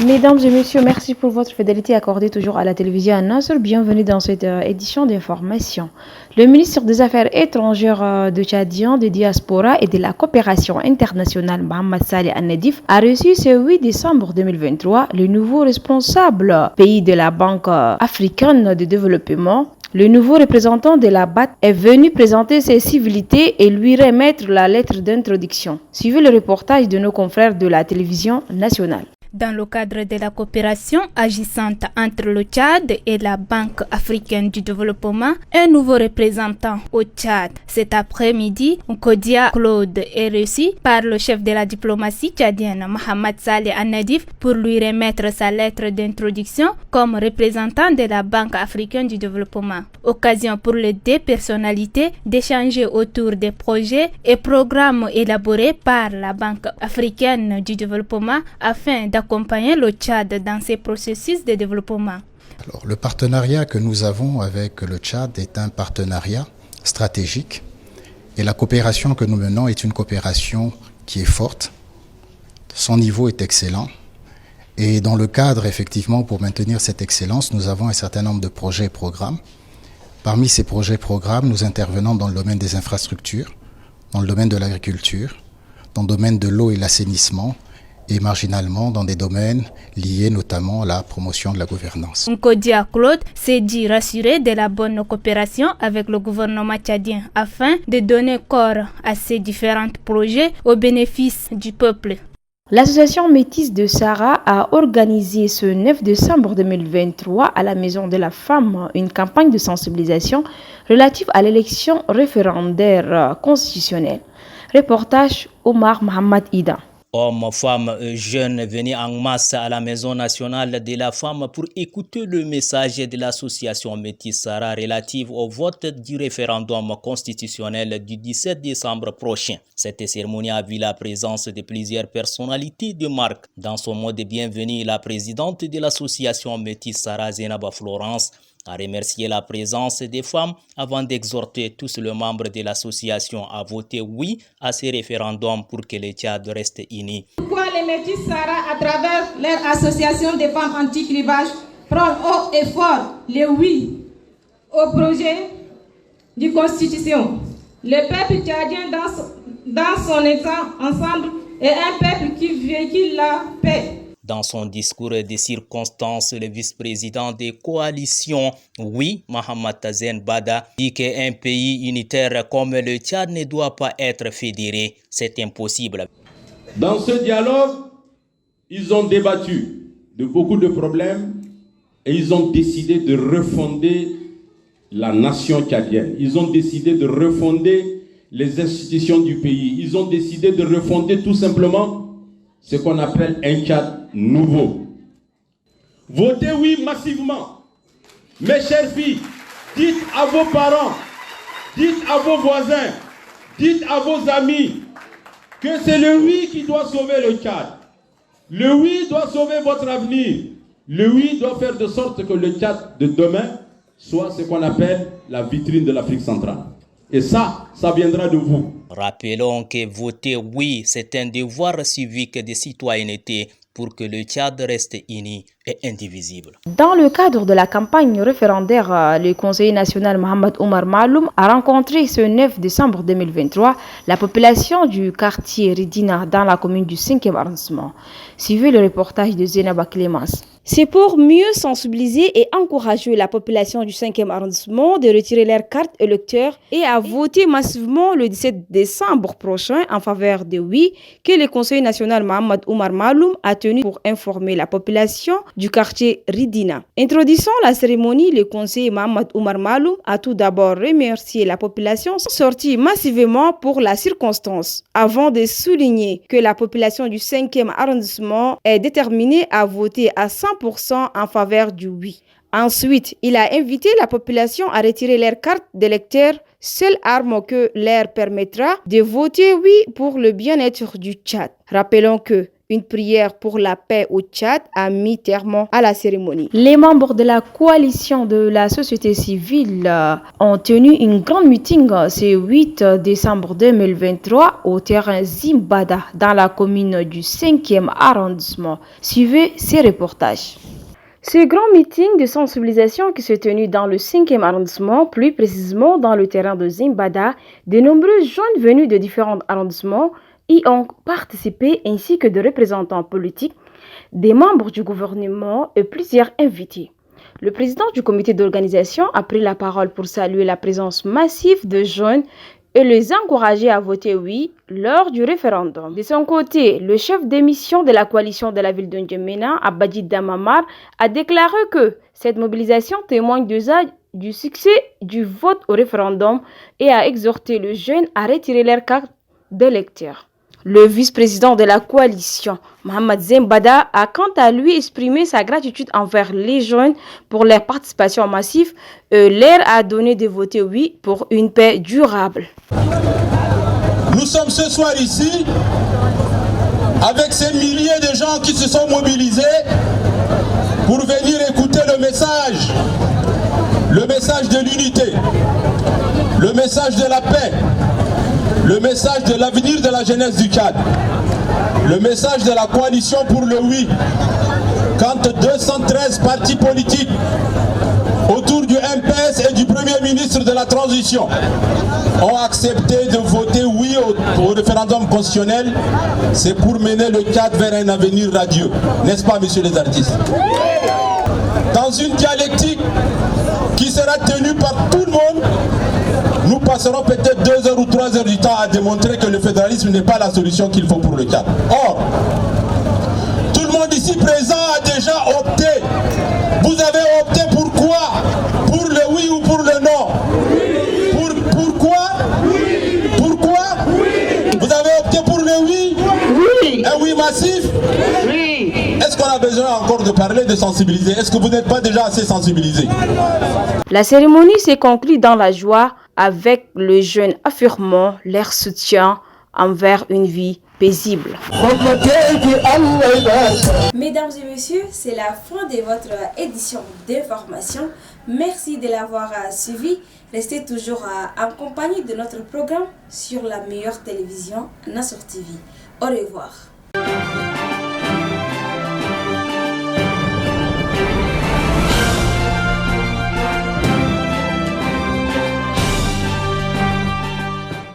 Mesdames et messieurs, merci pour votre fidélité accordée toujours à la télévision Al-Nasr. Bienvenue dans cette édition d'information. Le ministre des Affaires étrangères de Tchadien, de diaspora et de la coopération internationale, Mohamed Saleh Al-Nadif, a reçu ce 8 décembre 2023 le nouveau responsable pays de la Banque africaine de développement. Le nouveau représentant de la BAD est venu présenter ses civilités et lui remettre la lettre d'introduction. Suivez le reportage de nos confrères de la télévision nationale. Dans le cadre de la coopération agissante entre le Tchad et la Banque africaine du développement, un nouveau représentant au Tchad. Cet après-midi, Nkodia Claude est reçu par le chef de la diplomatie tchadienne, Mohamed Saleh Al-Nadif, pour lui remettre sa lettre d'introduction comme représentant de la Banque africaine du développement. Occasion pour les deux personnalités d'échanger autour des projets et programmes élaborés par la Banque africaine du développement afin d'accompagner le Tchad dans ses processus de développement. Alors, le partenariat que nous avons avec le Tchad est un partenariat stratégique et la coopération que nous menons est une coopération qui est forte. Son niveau est excellent et dans le cadre, effectivement, pour maintenir cette excellence, nous avons un certain nombre de projets et programmes. Parmi ces projets et programmes, nous intervenons dans le domaine des infrastructures, dans le domaine de l'agriculture, dans le domaine de l'eau et l'assainissement, et marginalement dans des domaines liés notamment à la promotion de la gouvernance. Nkodia Claude s'est dit rassuré de la bonne coopération avec le gouvernement tchadien afin de donner corps à ces différents projets au bénéfice du peuple. L'association Métis de Sarah a organisé ce 9 décembre 2023 à la Maison de la Femme une campagne de sensibilisation relative à l'élection référendaire constitutionnelle. Reportage Omar Mohamed Ida. Hommes, femmes, jeunes venus en masse à la Maison nationale de la femme pour écouter le message de l'association Métis Sarah relative au vote du référendum constitutionnel du 17 décembre prochain. Cette cérémonie a vu la présence de plusieurs personnalités de marque. Dans son mot de bienvenue, la présidente de l'association Métis Sarah, Zainaba Florence, a remercié la présence des femmes avant d'exhorter tous les membres de l'association à voter oui à ce référendum pour que le Tchad reste uni. Pourquoi les Métis Sarah, à travers leur association des femmes anti-clivage, prennent haut et fort le oui au projet de constitution. Le peuple tchadien dans son état ensemble est un peuple qui véhicule la paix. Dans son discours de circonstance, le vice-président des coalitions, oui, Mohamed Tazen Bada, dit qu'un pays unitaire comme le Tchad ne doit pas être fédéré. C'est impossible. Dans ce dialogue, ils ont débattu de beaucoup de problèmes et ils ont décidé de refonder la nation tchadienne. Ils ont décidé de refonder les institutions du pays. Ils ont décidé de refonder tout simplement ce qu'on appelle un Tchad nouveau. Votez oui massivement. Mes chères filles, dites à vos parents, dites à vos voisins, dites à vos amis que c'est le oui qui doit sauver le Tchad. Le oui doit sauver votre avenir. Le oui doit faire de sorte que le Tchad de demain soit ce qu'on appelle la vitrine de l'Afrique centrale. Et ça viendra de vous. Rappelons que voter oui, c'est un devoir civique de citoyenneté pour que le Tchad reste uni et indivisible. Dans le cadre de la campagne référendaire, le conseiller national Mohamed Oumar Maloum a rencontré ce 9 décembre 2023 la population du quartier Ridina dans la commune du 5e arrondissement. Suivez le reportage de Zainaba Clémence. C'est pour mieux sensibiliser et encourager la population du 5e arrondissement de retirer leurs cartes électeurs et à voter massivement le 17 décembre prochain en faveur de oui que le conseiller national Mohamed Oumar Maloum a tenu pour informer la population du quartier Ridina. Introduisant la cérémonie, le conseiller Mohamed Oumar Maloum a tout d'abord remercié la population sortie massivement pour la circonstance, avant de souligner que la population du 5e arrondissement est déterminée à voter à 100% en faveur du oui. Ensuite, il a invité la population à retirer leur carte d'électeur, seule arme que leur permettra de voter oui pour le bien-être du Tchad. Rappelons que Une prière pour la paix au Tchad a mis terme à la cérémonie. Les membres de la coalition de la société civile ont tenu une grande meeting ce 8 décembre 2023 au terrain Zimbada dans la commune du 5e arrondissement. Suivez ces reportages. Ce grand meeting de sensibilisation qui s'est tenu dans le 5e arrondissement, plus précisément dans le terrain de Zimbada, de nombreux jeunes venus de différents arrondissements y ont participé ainsi que des représentants politiques, des membres du gouvernement et plusieurs invités. Le président du comité d'organisation a pris la parole pour saluer la présence massive de jeunes et les encourager à voter oui lors du référendum. De son côté, le chef de mission de la coalition de la ville de N'Djamena, Abadji Damamar, a déclaré que cette mobilisation témoigne du succès du vote au référendum et a exhorté les jeunes à retirer leur carte d'électeur. Le vice-président de la coalition, Mohamed Zembada, a quant à lui exprimé sa gratitude envers les jeunes pour leur participation massive et leur a donné de voter oui pour une paix durable. Nous sommes ce soir ici avec ces milliers de gens qui se sont mobilisés pour venir écouter le message de l'unité, le message de la paix, le message de l'avenir de la jeunesse du Tchad, le message de la coalition pour le oui, quand 213 partis politiques autour du MPS et du Premier ministre de la Transition ont accepté de voter oui au référendum constitutionnel, c'est pour mener le Tchad vers un avenir radieux, n'est-ce pas, messieurs les artistes? Dans une dialectique qui sera tenue par tout le monde, nous passerons peut-être 2 heures ou 3 heures du temps à démontrer que le fédéralisme n'est pas la solution qu'il faut pour le Tchad. Or, tout le monde ici présent a déjà opté. Vous avez opté pour quoi? Pour le oui ou pour le non? Pourquoi? Pourquoi? Vous avez opté pour le oui? Oui. Un oui massif? Oui. Est-ce qu'on a besoin encore de parler, de sensibiliser? Est-ce que vous n'êtes pas déjà assez sensibilisés? La cérémonie s'est conclue dans la joie avec les jeunes affirmant leur soutien envers une vie paisible. Mesdames et messieurs, c'est la fin de votre édition d'information. Merci de l'avoir suivi. Restez toujours en compagnie de notre programme sur la meilleure télévision, Nassur TV. Au revoir.